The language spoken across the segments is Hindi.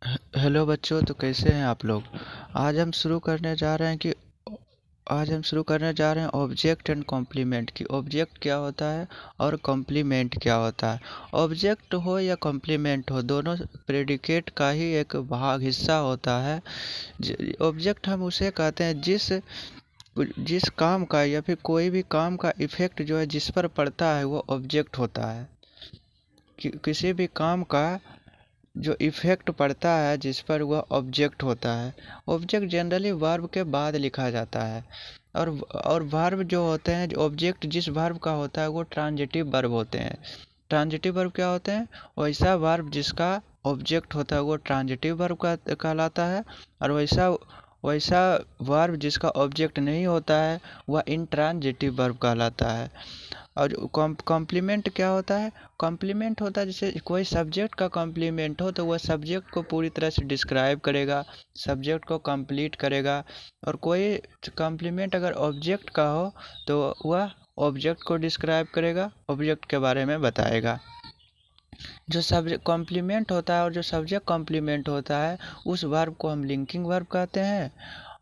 हेलो बच्चों, तो कैसे हैं आप लोग। आज हम शुरू करने जा रहे हैं कि आज हम शुरू करने जा रहे हैं ऑब्जेक्ट एंड कॉम्प्लीमेंट की। ऑब्जेक्ट क्या होता है और कॉम्प्लीमेंट क्या होता है। ऑब्जेक्ट हो या कॉम्प्लीमेंट हो, दोनों प्रेडिकेट का ही एक भाग हिस्सा होता है। ऑब्जेक्ट हम उसे कहते हैं जिस जिस काम का या फिर कोई भी काम का इफेक्ट जो है जिस पर पड़ता है वो ऑब्जेक्ट होता है। किसी भी काम का जो इफ़ेक्ट पड़ता है जिस पर वह ऑब्जेक्ट होता है। ऑब्जेक्ट जनरली वर्ब के बाद लिखा जाता है। और वर्ब जो होते हैं, जो ऑब्जेक्ट जिस वर्ब का होता है वो ट्रांजिटिव वर्ब होते हैं। ट्रांजिटिव वर्ब क्या होते हैं? वैसा वर्ब जिसका ऑब्जेक्ट होता है वो ट्रांजिटिव वर्ब का कहलाता है। और वैसा वैसा वर्ब जिसका ऑब्जेक्ट नहीं होता है वह इंट्रांजिटिव वर्ब कहलाता है। और कॉम्प्लीमेंट क्या होता है? कॉम्प्लीमेंट होता है जैसे कोई सब्जेक्ट का कॉम्प्लीमेंट हो तो वह सब्जेक्ट को पूरी तरह से डिस्क्राइब करेगा, सब्जेक्ट को कंप्लीट करेगा। और कोई कॉम्प्लीमेंट अगर ऑब्जेक्ट का हो तो वह ऑब्जेक्ट को डिस्क्राइब करेगा, ऑब्जेक्ट के बारे में बताएगा। जो सब्जेक्ट कॉम्प्लीमेंट होता है और जो सब्जेक्ट कॉम्प्लीमेंट होता है उस वर्ब को हम लिंकिंग वर्ब कहते हैं।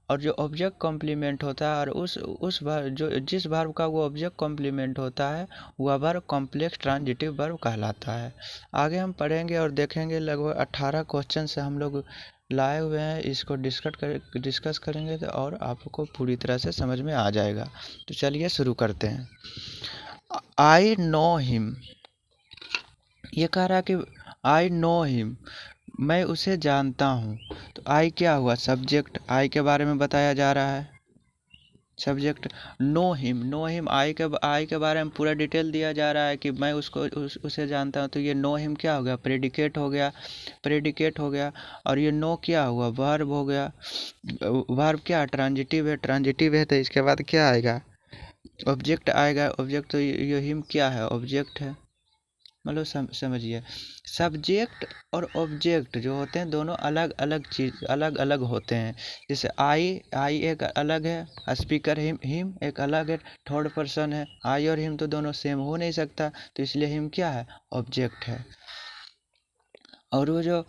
और जो ऑब्जेक्ट कॉम्प्लीमेंट होता है और उस वर्ब जो जिस वर्ब का वो ऑब्जेक्ट कॉम्प्लीमेंट होता है वह वर्ब कॉम्प्लेक्स ट्रांजिटिव वर्ब कहलाता है। आगे हम पढ़ेंगे और देखेंगे, लगभग 18 क्वेश्चन से हम लोग लाए हुए हैं। इसको डिस्कस करेंगे तो और आपको पूरी तरह से समझ में आ जाएगा। तो चलिए शुरू करते हैं। आई नो हिम, ये कह रहा है कि आई नो हिम, मैं उसे जानता हूँ। तो आई क्या हुआ? सब्जेक्ट। आई के बारे में बताया जा रहा है, सब्जेक्ट। नो हिम आई के बारे में पूरा डिटेल दिया जा रहा है कि मैं उसे जानता हूँ। तो ये नो हिम क्या हो गया? प्रेडिकेट हो गया। प्रेडिकेट हो गया। और ये नो क्या हुआ? वर्ब हो गया। वर्ब क्या? ट्रांजिटिव है। ट्रांजिटिव है तो इसके बाद क्या आएगा? ऑब्जेक्ट आएगा। ऑब्जेक्ट, तो ये हिम क्या है? ऑब्जेक्ट है। मतलब समझिए, सब्जेक्ट और ऑब्जेक्ट जो होते हैं दोनों अलग अलग चीज़, अलग अलग होते हैं। जैसे आई एक अलग है, स्पीकर हिम एक अलग है, थर्ड पर्सन है। आई और हिम तो दोनों सेम हो नहीं सकता, तो इसलिए हिम क्या है? ऑब्जेक्ट है। और वो जो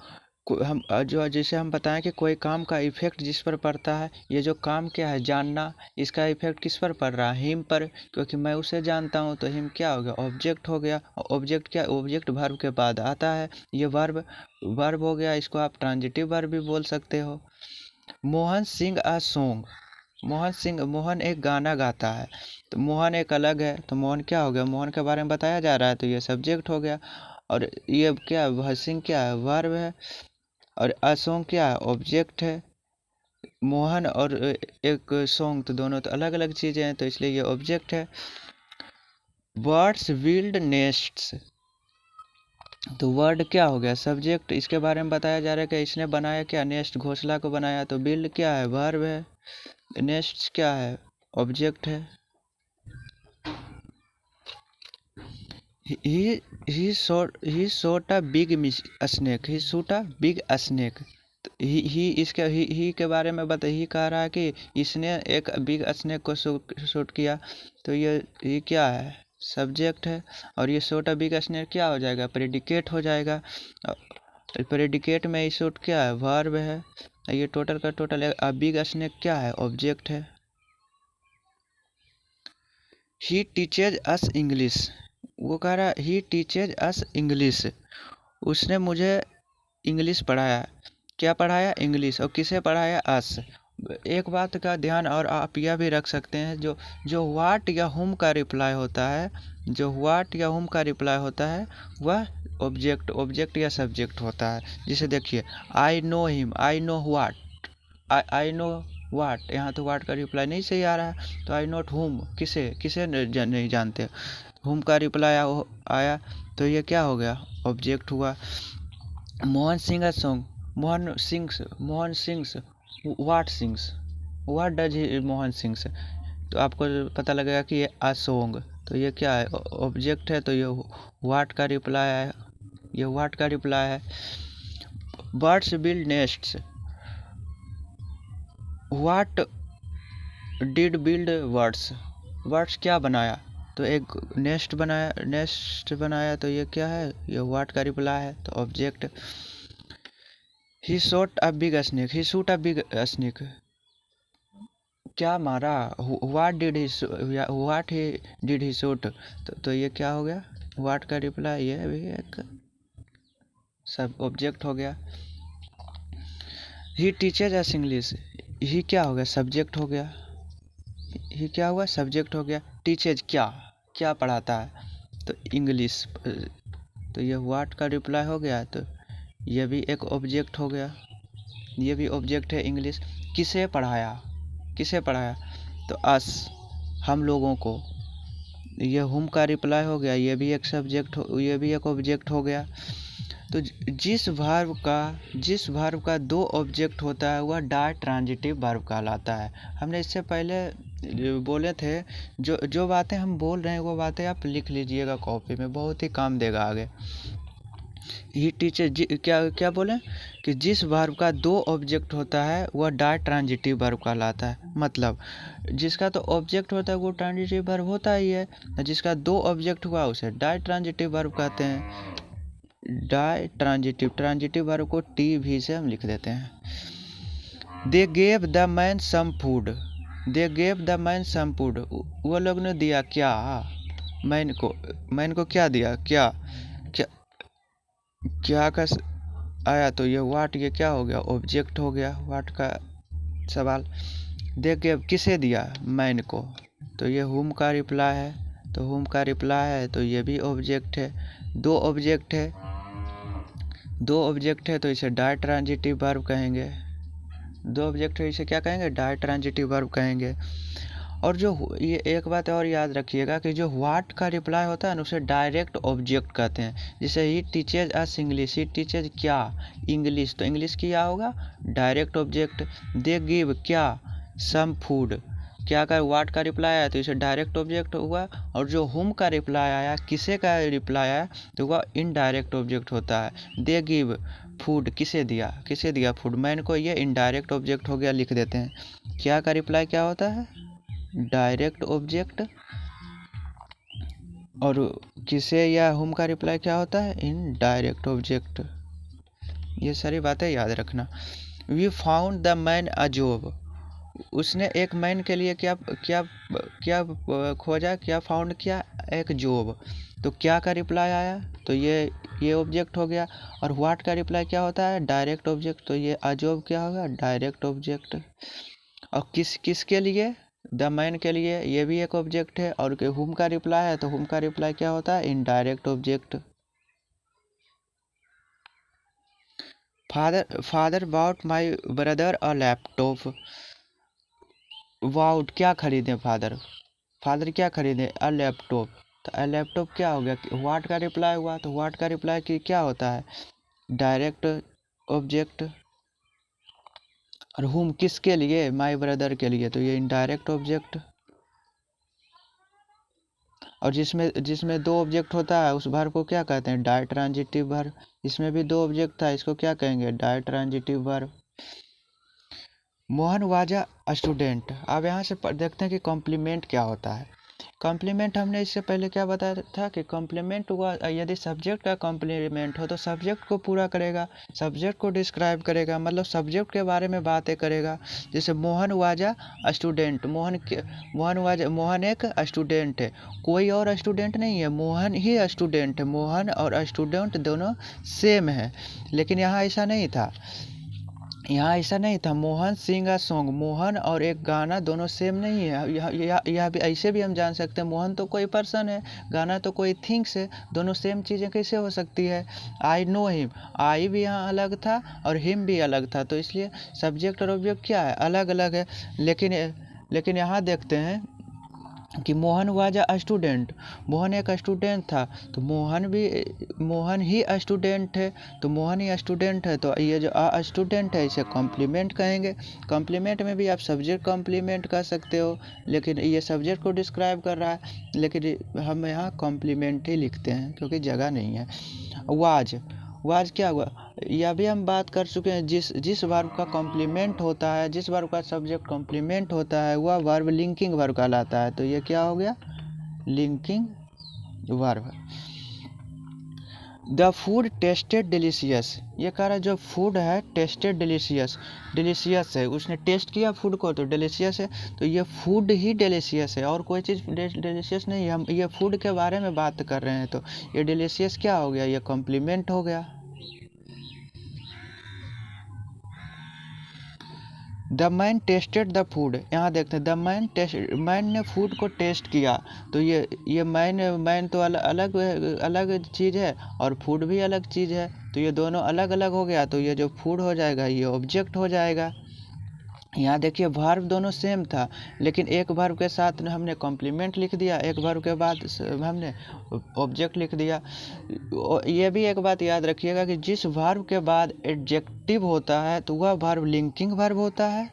हम जो जैसे हम बताएं कि कोई काम का इफेक्ट जिस पर पड़ता है, ये जो काम क्या है? जानना। इसका इफेक्ट किस पर पड़ रहा है? हिम पर, क्योंकि मैं उसे जानता हूँ। तो हिम क्या हो गया? ऑब्जेक्ट हो गया। ऑब्जेक्ट क्या? ऑब्जेक्ट वर्ब के बाद आता है। ये वर्ब वर्ब हो गया। इसको आप ट्रांजिटिव वर्ब भी बोल सकते हो। Mohan sing a song, Mohan एक गाना गाता है। तो मोहन एक अलग है, तो मोहन क्या हो गया? मोहन के बारे में बताया जा रहा है, तो ये सब्जेक्ट हो गया। और ये क्या? वह सिंग क्या है? वर्ब है। और अ सॉन्ग क्या है? ऑब्जेक्ट है। मोहन और एक सॉन्ग तो दोनों तो अलग अलग चीज़ें हैं, तो इसलिए ये ऑब्जेक्ट है। बर्ड्स बिल्ड नेस्ट्स, तो वर्ड क्या हो गया? सब्जेक्ट। इसके बारे में बताया जा रहा है कि इसने बनाया क्या? नेस्ट, घोंसला को बनाया। तो बिल्ड क्या है? वर्ब है। नेस्ट क्या है? ऑब्जेक्ट है। he he shot a big snake, he shot a big snake। ही इसके ही के बारे में बता, ही कह रहा है कि इसने एक बिग स्नेक को शूट किया। तो ये क्या है? सब्जेक्ट है। और ये शूट अ बिग स्नेक क्या हो जाएगा? प्रेडिकेट हो जाएगा। प्रेडिकेट में ये शूट क्या है? वर्ब है। ये टोटल का टोटल है। बिग स्नेक क्या है? ऑब्जेक्ट है। ही टीचेज अस इंग्लिश, वो कह रहा है ही टीचेज अस इंग्लिश, उसने मुझे इंग्लिश पढ़ाया। क्या पढ़ाया? इंग्लिश। और किसे पढ़ाया? अस। एक बात का ध्यान और आप यह भी रख सकते हैं, जो जो व्हाट या हुम का रिप्लाई होता है, जो व्हाट या हुम का रिप्लाई होता है वह ऑब्जेक्ट या सब्जेक्ट होता है। जैसे देखिए, I know him, I know what, I know what. यहाँ तो वाट का रिप्लाई नहीं सही आ रहा है, तो आई नोट हुम, किसे किसे नहीं जानते। हुम का रिप्लाई आया, तो ये क्या हो गया? ऑब्जेक्ट हुआ। Mohan sing a song, Mohan sings what sings, what does Mohan sings. तो आपको पता लगेगा कि ये अ सॉन्ग, तो ये क्या है? ऑब्जेक्ट है। तो ये वाट का रिप्लाई है, ये वाट का रिप्लाई है। Birds build nests, what did build words, words क्या बनाया? तो एक नेस्ट बनाया। तो ये क्या है? ये व्हाट का रिप्लाई है, तो object. He shot a big snake, he shoot a big snake. क्या मारा? What he did he shoot. तो ये क्या हो गया? व्हाट का रिप्लाई, ये भी एक सब ऑब्जेक्ट हो गया। ही टीचर्स अस इंग्लिश, ही क्या हो गया? सब्जेक्ट हो गया। ही क्या हुआ? सब्जेक्ट हो गया। टीचर्स क्या, क्या पढ़ाता है? तो इंग्लिश। तो ये व्हाट का रिप्लाई हो गया, तो ये भी एक ऑब्जेक्ट हो गया। ये भी ऑब्जेक्ट है इंग्लिश। किसे पढ़ाया? किसे पढ़ाया? तो अस, हम लोगों को। ये हुम का रिप्लाई हो गया, ये भी एक सब्जेक्ट हो, ये भी एक ऑब्जेक्ट हो गया। तो जिस वर्ब का दो ऑब्जेक्ट होता है वह डायरेक्ट ट्रांजिटिव वर्ब कहलाता है। हमने इससे पहले बोले थे, जो जो बातें हम बोल रहे हैं वो बातें आप लिख लीजिएगा कॉपी में, बहुत ही काम देगा आगे। ये टीचर क्या क्या बोले कि जिस वर्ब का दो ऑब्जेक्ट होता है वह डायरेक्ट ट्रांजिटिव वर्ब कहलाता है। मतलब जिसका तो ऑब्जेक्ट होता है वो ट्रांजिटिव वर्ब होता ही है, जिसका दो ऑब्जेक्ट हुआ उसे डायरेक्ट ट्रांजिटिव वर्ब कहते हैं। डाई ट्रांजिटिव, ट्रांजिटिव वर्ब को टी भी से हम लिख देते हैं। They gave the man some food, they gave the man some food, वो लोग ने दिया क्या? मैन को क्या दिया? क्या, क्या, क्या का आया, तो ये व्हाट, ये क्या हो गया? ऑब्जेक्ट हो गया व्हाट का सवाल। दे गेव किसे दिया? मैन को। तो ये हुम का रिप्लाई है, तो हुम का रिप्लाई है तो ये भी ऑब्जेक्ट है। दो ऑब्जेक्ट है, दो ऑब्जेक्ट है तो इसे डायरेक्ट ट्रांजिटिव वर्ब कहेंगे। दो ऑब्जेक्ट है इसे क्या कहेंगे? डायरेक्ट ट्रांजिटिव वर्ब कहेंगे। और जो ये एक बात और याद रखिएगा कि जो व्हाट का रिप्लाई होता है ना उसे डायरेक्ट ऑब्जेक्ट कहते हैं। जैसे ही टीचर्स अस इंग्लिश, ही टीचर्स क्या? इंग्लिश, तो इंग्लिश क्या होगा? Direct object. दे गिव क्या? सम फूड, क्या का व्हाट का रिप्लाई आया तो इसे डायरेक्ट ऑब्जेक्ट हुआ। और जो हुम का रिप्लाई आया, किसे का रिप्लाई आया, तो वह इनडायरेक्ट ऑब्जेक्ट होता है। दे गिव फूड, किसे दिया? किसे दिया फूड? मैन को, ये इनडायरेक्ट ऑब्जेक्ट हो गया, लिख देते हैं। क्या का रिप्लाई क्या होता है? Direct object. और किसे या हुम का रिप्लाई क्या होता है? Indirect object. ये सारी बातें याद रखना। We found the man a job, उसने एक मैन के लिए क्या क्या क्या खोजा, क्या फाउंड किया? एक जॉब। तो क्या का रिप्लाई आया, तो ये ऑब्जेक्ट हो गया। और व्हाट का रिप्लाई क्या होता है? डायरेक्ट ऑब्जेक्ट, तो ये अ जॉब क्या होगा? Direct object. और किसके लिए? द मैन के लिए, ये भी एक ऑब्जेक्ट है। और हुम का रिप्लाई है तो हुम का रिप्लाई क्या होता है? Indirect object. Father bought my brother a laptop, what क्या खरीदे फादर? फादर क्या खरीदे? A laptop. तो अ लैपटॉप क्या हो गया? व्हाट का रिप्लाई हुआ, तो व्हाट का रिप्लाई की क्या होता है? Direct object. और हुम किसके लिए? माई ब्रदर के लिए, तो ये इनडायरेक्ट ऑब्जेक्ट। और जिसमें जिसमें दो ऑब्जेक्ट होता है उस वर्ब को क्या कहते हैं? Direct transitive verb. इसमें भी दो ऑब्जेक्ट था, इसको क्या कहेंगे? Direct transitive verb. Mohan was a student. अब यहाँ से देखते हैं कि कॉम्प्लीमेंट क्या होता है। कॉम्प्लीमेंट हमने इससे पहले क्या बताया था कि कॉम्प्लीमेंट हुआ यदि सब्जेक्ट का कॉम्प्लीमेंट हो तो सब्जेक्ट को पूरा करेगा, सब्जेक्ट को डिस्क्राइब करेगा, मतलब सब्जेक्ट के बारे में बातें करेगा। जैसे मोहन वाजा स्टूडेंट, मोहन एक स्टूडेंट है, कोई और स्टूडेंट नहीं है, मोहन ही स्टूडेंट है। मोहन और स्टूडेंट दोनों सेम है। लेकिन यहाँ ऐसा नहीं था, यहाँ ऐसा नहीं था। Mohan sing a song, Mohan और एक गाना दोनों सेम नहीं है। यह भी ऐसे भी हम जान सकते हैं मोहन तो कोई पर्सन है, गाना तो कोई थिंग्स है। दोनों सेम चीज़ें कैसे हो सकती है? आई नो हिम, आई भी यहाँ अलग था और हिम भी अलग था, तो इसलिए सब्जेक्ट और ऑब्जेक्ट क्या है? अलग अलग है। लेकिन यहाँ देखते हैं कि Mohan was a student, Mohan एक स्टूडेंट था, तो मोहन ही स्टूडेंट है, तो मोहन ही स्टूडेंट है, तो ये जो अ स्टूडेंट है इसे कॉम्प्लीमेंट कहेंगे। कॉम्प्लीमेंट में भी आप सब्जेक्ट कॉम्प्लीमेंट कर सकते हो, लेकिन ये सब्जेक्ट को डिस्क्राइब कर रहा है, लेकिन हम यहाँ कॉम्प्लीमेंट ही लिखते हैं क्योंकि जगह नहीं है। वाज, वाज क्या हुआ? यह भी हम बात कर चुके हैं, जिस जिस वर्ब का कॉम्प्लीमेंट होता है, जिस वर्ब का सब्जेक्ट कॉम्प्लीमेंट होता है वह वर्ब लिंकिंग वर्ब कहलाता है। तो ये क्या हो गया? Linking verb. The food tested delicious, ये कह रहा है जो फूड है टेस्टेड डिलीशियस, डिलीशियस है, उसने टेस्ट किया फूड को तो डिलीशियस है, तो ये फूड ही डिलीशियस है और कोई चीज़ डिलीशियस नहीं है। हम ये फूड के बारे में बात कर रहे हैं तो ये डिलीशियस क्या हो गया, ये कॉम्प्लीमेंट हो गया। The man tested the food, यहाँ देखते हैं द मैन ने फूड को टेस्ट किया, तो ये मैन तो अलग अलग चीज़ है और फूड भी अलग चीज़ है, तो ये दोनों अलग अलग हो गया, तो ये जो फूड हो जाएगा ये ऑब्जेक्ट हो जाएगा। यहाँ देखिए वर्ब दोनों सेम था, लेकिन एक वर्ब के साथ हमने कॉम्प्लीमेंट लिख दिया, एक वर्ब के बाद हमने ऑब्जेक्ट लिख दिया। ये भी एक बात याद रखिएगा कि जिस वर्ब के बाद एडजेक्टिव होता है तो वह वर्ब लिंकिंग वर्ब होता है,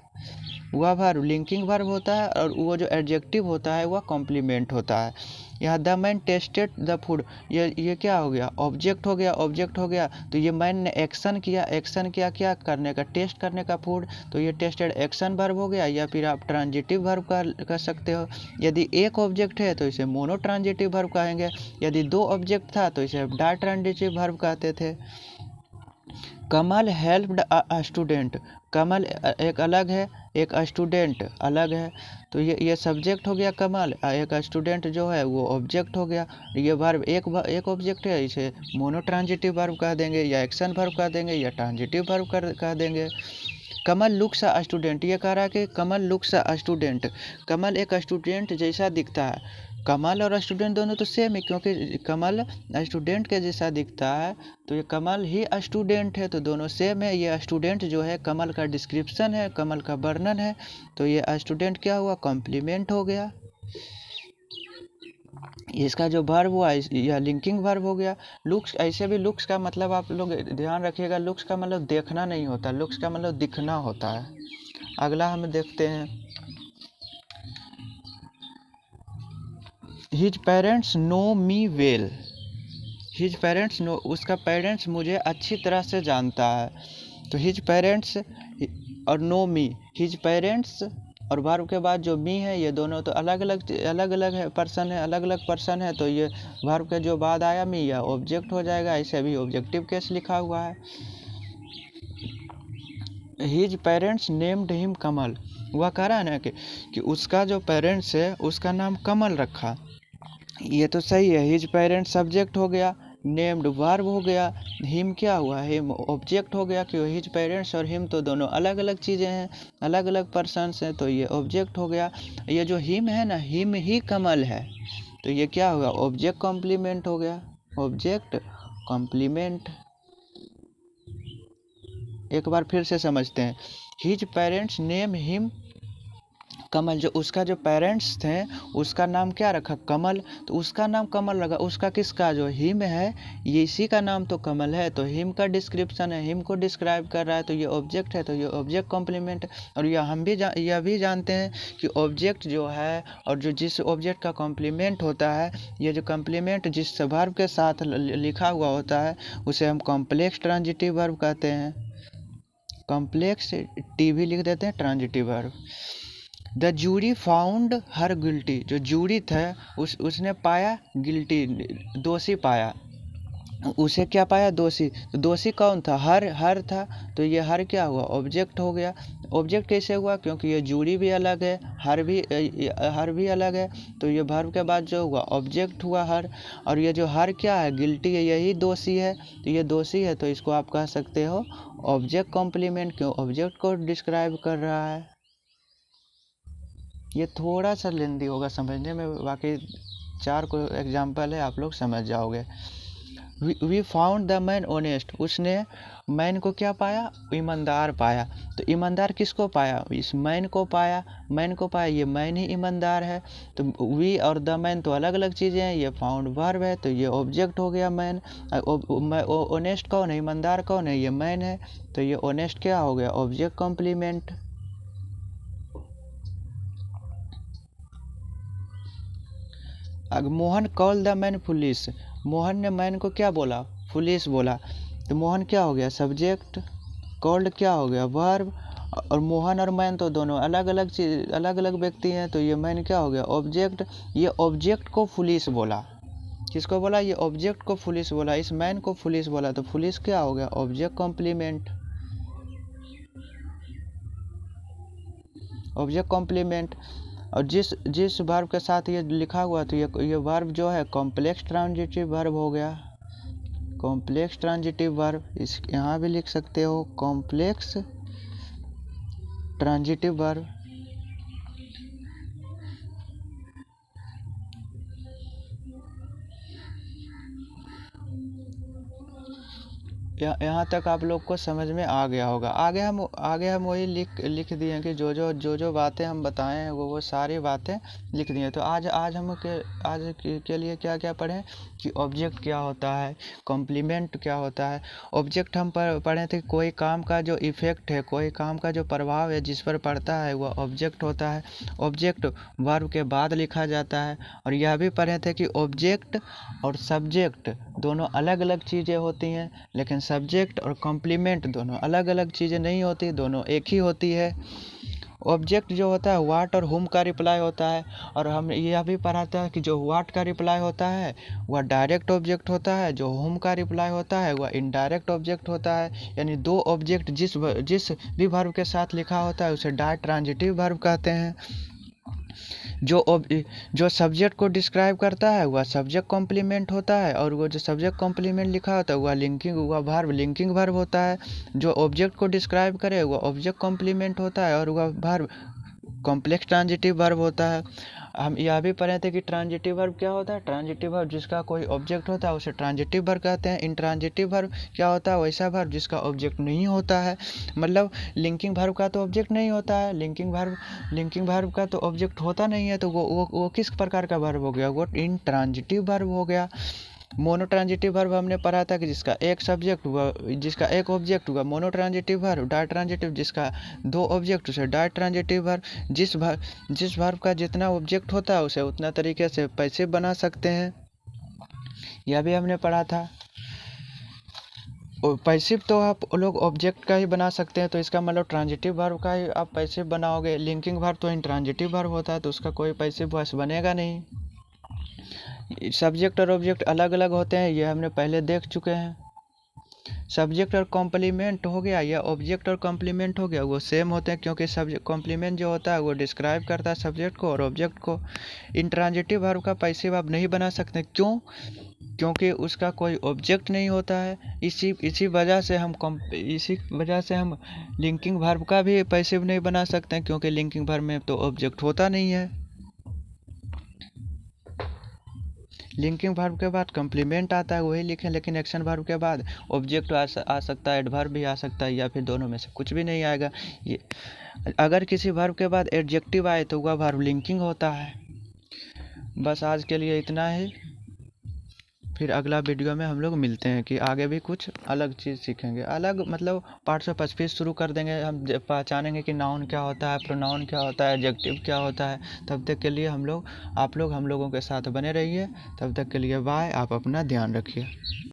वह वर्ब लिंकिंग वर्ब होता है, और वो जो एडजेक्टिव होता है वह कॉम्प्लीमेंट होता है। यहाँ the man tested the food, ये क्या हो गया, ऑब्जेक्ट हो गया, ऑब्जेक्ट हो गया, तो ये मैन ने एक्शन किया, एक्शन किया क्या करने का, टेस्ट करने का फूड, तो ये टेस्टेड एक्शन वर्ब हो गया, या फिर आप ट्रांजिटिव वर्ब कर सकते हो। यदि एक ऑब्जेक्ट है तो इसे मोनो ट्रांजिटिव वर्ब कहेंगे, यदि दो ऑब्जेक्ट था तो इसे डाई ट्रांजिटिव वर्ब कहते थे। कमल हेल्प्ड अ स्टूडेंट, कमल एक अलग है, एक स्टूडेंट अलग है, तो ये सब्जेक्ट हो गया कमल, एक स्टूडेंट जो है वो ऑब्जेक्ट हो गया। ये वर्ब एक ऑब्जेक्ट है, इसे मोनो ट्रांजिटिव वर्ब कह देंगे, या एक्शन वर्ब कह देंगे, या ट्रांजिटिव वर्ब कह देंगे। कमल लुक्स अ स्टूडेंट, ये कह रहा है कि कमल लुक्स अ स्टूडेंट, कमल एक स्टूडेंट जैसा दिखता है। कमल और स्टूडेंट दोनों तो सेम है, क्योंकि कमल स्टूडेंट के जैसा दिखता है, तो ये कमल ही स्टूडेंट है, तो दोनों सेम है। ये स्टूडेंट जो है कमल का डिस्क्रिप्शन है, कमल का वर्णन है, तो ये स्टूडेंट क्या हुआ, कॉम्प्लीमेंट हो गया। इसका जो वर्ब हुआ या लिंकिंग वर्ब हो गया। लुक्स, ऐसे भी लुक्स का मतलब आप लोग ध्यान रखिएगा, लुक्स का मतलब देखना नहीं होता, लुक्स का मतलब दिखना होता है। अगला हम देखते हैं, his parents know me well, his parents know, उसका पेरेंट्स मुझे अच्छी तरह से जानता है, तो हिज पेरेंट्स और नो मी, हिज पेरेंट्स और वर्ब के बाद जो मी है, ये दोनों तो अलग अलग है, पर्सन है, अलग अलग पर्सन है, तो ये वर्ब के जो बाद आया मी या ऑब्जेक्ट हो जाएगा, ऐसे भी ऑब्जेक्टिव केस लिखा हुआ है। हिज पेरेंट्स नेम्ड हिम कमल, वह कह रहा है ना कि उसका जो पेरेंट्स है उसका नाम कमल रखा, ये तो सही है। हिज पेरेंट्स सब्जेक्ट हो गया, नेम्ड वर्ब हो गया, हिम क्या हुआ, हिम ऑब्जेक्ट हो गया, क्यों हिज पेरेंट्स और हिम तो दोनों अलग अलग चीज़ें हैं, अलग अलग पर्सन्स हैं, तो ये ऑब्जेक्ट हो गया। ये जो हिम है ना, हिम ही कमल है, तो ये क्या होगा, ऑब्जेक्ट कॉम्प्लीमेंट हो गया, ऑब्जेक्ट कॉम्प्लीमेंट। एक बार फिर से समझते हैं, हिज पेरेंट्स नेम हिम कमल, जो उसका जो पेरेंट्स थे उसका नाम क्या रखा, कमल, तो उसका नाम कमल लगा, उसका किसका, जो हिम है, ये इसी का नाम तो कमल है, तो हिम का डिस्क्रिप्शन है, हिम को डिस्क्राइब कर रहा है, तो ये ऑब्जेक्ट है, तो ये ऑब्जेक्ट कॉम्प्लीमेंट। और यह भी जानते हैं कि ऑब्जेक्ट जो है और जो जिस ऑब्जेक्ट का कॉम्प्लीमेंट होता है, ये जो कॉम्प्लीमेंट जिस वर्ब के साथ लिखा हुआ होता है उसे हम कॉम्प्लेक्स ट्रांजिटिव वर्ब कहते हैं, कॉम्प्लेक्स टी भी लिख देते हैं transitive verb. The jury found her guilty, जो जूरी था उसने पाया गिल्टी, दोषी पाया, उसे क्या पाया, दोषी, तो दोषी कौन था, हर था, तो ये हर क्या हुआ, ऑब्जेक्ट हो गया। ऑब्जेक्ट कैसे हुआ, क्योंकि ये जूरी भी अलग है, हर भी अलग है, तो ये वर्ब के बाद जो हुआ ऑब्जेक्ट हुआ हर, और ये जो हर क्या है, गिल्टी है, यही दोषी है, तो ये दोषी है, तो इसको आप कह सकते हो ऑब्जेक्ट कॉम्प्लीमेंट, क्यों ऑब्जेक्ट को डिस्क्राइब कर रहा है। ये थोड़ा सा लेंदी होगा समझने में, बाकी 4 को एग्जाम्पल है, आप लोग समझ जाओगे। We found the man honest, उसने मैन को क्या पाया, ईमानदार पाया, तो ईमानदार किसको पाया, इस मैन को पाया, मैन को पाया, ये मैन ही ईमानदार है, तो वी और द मैन तो अलग अलग चीज़ें हैं, ये फाउंड वर्ब है, तो ये ऑब्जेक्ट हो गया मैन। ऑनेस्ट कौन है, ईमानदार कौन है, ये मैन है, तो ये ऑनेस्ट क्या हो गया, object complement. Mohan call the man police, Mohan ने मैन को क्या बोला, पुलिस बोला, तो मोहन क्या हो गया, सब्जेक्ट, कॉल्ड क्या हो गया, वर्ब, और मोहन और मैन तो दोनों अलग अलग चीज, अलग अलग व्यक्ति हैं, तो ये मैन क्या हो गया, ऑब्जेक्ट। ये ऑब्जेक्ट को पुलिस बोला, किसको बोला? ये ऑब्जेक्ट को फुलिश बोला, इस मैन को फुलिश बोला, तो फुलिश क्या हो गया? Object complement. Object complement. और जिस जिस वर्ब के साथ ये लिखा हुआ, तो ये वर्ब जो है कॉम्प्लेक्स ट्रांजिटिव वर्ब हो गया। कॉम्प्लेक्स ट्रांजिटिव वर्ब, इस यहाँ भी लिख सकते हो कॉम्प्लेक्स ट्रांजिटिव वर्ब। यहाँ तक आप लोग को समझ में आ गया होगा। आगे हम वही लिख दिए हैं कि जो बातें हम बताए हैं वो सारी बातें लिख दी हैं। तो आज के लिए क्या क्या पढ़ें कि ऑब्जेक्ट क्या होता है, कॉम्प्लीमेंट क्या होता है। ऑब्जेक्ट हम पढ़े थे कोई काम का जो इफ़ेक्ट है, कोई काम का जो प्रभाव है जिस पर पड़ता है वह ऑब्जेक्ट होता है। ऑब्जेक्ट वर्ब के बाद लिखा जाता है। और यह भी पढ़े थे कि ऑब्जेक्ट और सब्जेक्ट दोनों अलग अलग चीज़ें होती हैं, लेकिन सब्जेक्ट और कॉम्प्लीमेंट दोनों अलग अलग चीज़ें नहीं होती, दोनों एक ही होती है। ऑब्जेक्ट जो होता है व्हाट और हुम का रिप्लाई होता है। और हम यह भी पढ़ा था कि जो व्हाट का रिप्लाई होता है वह डायरेक्ट ऑब्जेक्ट होता है, जो हुम का रिप्लाई होता है वह इनडायरेक्ट ऑब्जेक्ट होता है। यानी दो ऑब्जेक्ट जिस भी वर्ब के साथ लिखा होता है उसे डायरेक्ट ट्रांजिटिव वर्ब कहते हैं। जो सब्जेक्ट को डिस्क्राइब करता है वह सब्जेक्ट कॉम्प्लीमेंट होता है, और वो जो सब्जेक्ट कॉम्प्लीमेंट लिखा होता है वह वर्ब लिंकिंग वर्ब होता है। जो ऑब्जेक्ट को डिस्क्राइब करे वह ऑब्जेक्ट कॉम्प्लीमेंट होता है, और वह वर्ब कॉम्प्लेक्स ट्रांजिटिव वर्ब होता है। हम यह भी पढ़े थे कि ट्रांजिटिव वर्ब क्या होता है। ट्रांजिटिव वर्ब जिसका कोई ऑब्जेक्ट होता है उसे ट्रांजिटिव वर्ब कहते हैं। इंट्रांजिटिव वर्ब क्या होता है? वैसा वर्ब जिसका ऑब्जेक्ट नहीं होता है। मतलब लिंकिंग वर्ब का तो ऑब्जेक्ट नहीं होता है, लिंकिंग वर्ब का तो ऑब्जेक्ट होता नहीं है, तो वो किस प्रकार का वर्ब हो गया? वो इंट्रांजिटिव वर्ब हो गया। मोनोट्रांजिटिव वर्ब हमने पढ़ा था कि जिसका एक सब्जेक्ट हुआ, जिसका एक ऑब्जेक्ट हुआ मोनोट्रांजिटिव वर्ब। डायट्रांजिटिव जिसका दो ऑब्जेक्ट उसे डायट्रांजिटिव वर्ब। जिस वर्ब का जितना ऑब्जेक्ट होता है उसे उतना तरीके से पैसिव बना सकते हैं, यह भी हमने पढ़ा था। और पैसिव तो आप लोग ऑब्जेक्ट का ही बना सकते हैं, तो इसका मतलब ट्रांजिटिव वर्ब का ही आप पैसिव बनाओगे। लिंकिंग वर्ब तो इंट्रांजिटिव वर्ब होता है, तो उसका कोई पैसिव वॉइस बनेगा नहीं। सब्जेक्ट और ऑब्जेक्ट अलग अलग होते हैं, ये हमने पहले देख चुके हैं। सब्जेक्ट और कॉम्प्लीमेंट हो गया या ऑब्जेक्ट और कॉम्प्लीमेंट हो गया, वो सेम होते हैं, क्योंकि सब्जेक्ट कॉम्प्लीमेंट जो होता है वो डिस्क्राइब करता है सब्जेक्ट को और ऑब्जेक्ट को। इंट्रांजिटिव वर्ब का पैसिव आप नहीं बना सकते, क्यों? क्योंकि उसका कोई ऑब्जेक्ट नहीं होता है। इसी वजह से हम लिंकिंग वर्ब का भी पैसिव नहीं बना सकते हैं, क्योंकि लिंकिंग वर्ब में तो ऑब्जेक्ट होता नहीं है। लिंकिंग वर्ब के बाद कॉम्प्लीमेंट आता है, वही लिखें, लेकिन एक्शन वर्ब के बाद ऑब्जेक्ट आ सकता है, एडवर्ब भी आ सकता है, या फिर दोनों में से कुछ भी नहीं आएगा। ये अगर किसी वर्ब के बाद एडजेक्टिव आए तो वह वर्ब लिंकिंग होता है। बस आज के लिए इतना ही, फिर अगला वीडियो में हम लोग मिलते हैं कि आगे भी कुछ अलग चीज़ सीखेंगे। अलग मतलब पार्ट से 25 शुरू कर देंगे, हम पहचानेंगे कि नाउन क्या होता है, प्रोनाउन क्या होता है, एडजेक्टिव क्या होता है। तब तक के लिए आप लोग हम लोगों के साथ बने रहिए। तब तक के लिए बाय। आप अपना ध्यान रखिए।